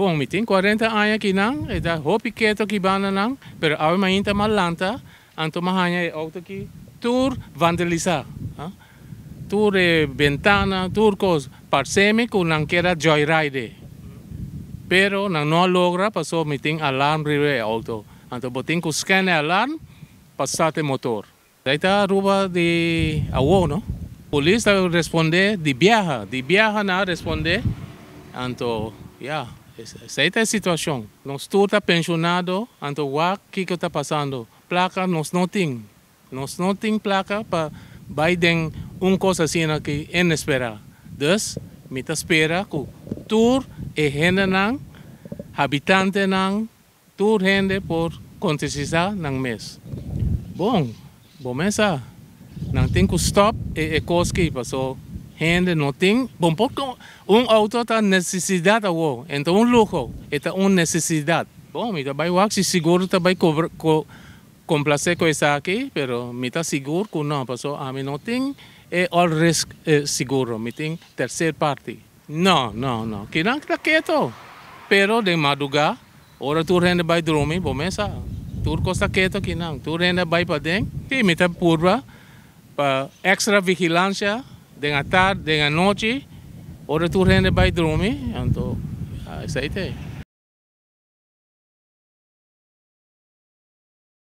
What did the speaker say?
Bom, me tem 40 anos aqui não, e da hopi quieto aqui bana não, pero a mainta mal lanta, anto mahanya e auto aqui, tour vandalisa, tour ventana, tour cos, parsemi com não quer joyride, pero não logra, passou me tem alarme ribe auto, anto botin com scanner alarme, passate motor. Daí tá Aruba de awo, no? Polícia responde de viaja na responde, anto, essa é a situação. Nós todos estamos pensionados, então o que está passando? Placa nós não temos. Nós não temos placa para vai ter uma coisa assim que é inesperada. Então, me espera que tour e gente não, habitante não, tour gente por acontecer no mês. Bom, começa. Não tem que stop e coisa que passou. Gente não tem, bom, porque auto tem necessidade, então luxo, é uma necessidade. Bom, me também acho que seguro também complacer com isso aqui, pero me está seguro que não, porque a mim não tem all risk seguro, me tem terceira parte. Não, que não está quieto, pero de madrugada, ora tu rende vai dormir, bom, essa, tu costa quieto que não, tu rende vai para dentro, que me está purva, para extra vigilância, dengan tarde, dengan noche, ora tu rende vai dormir, então, isso aí tem.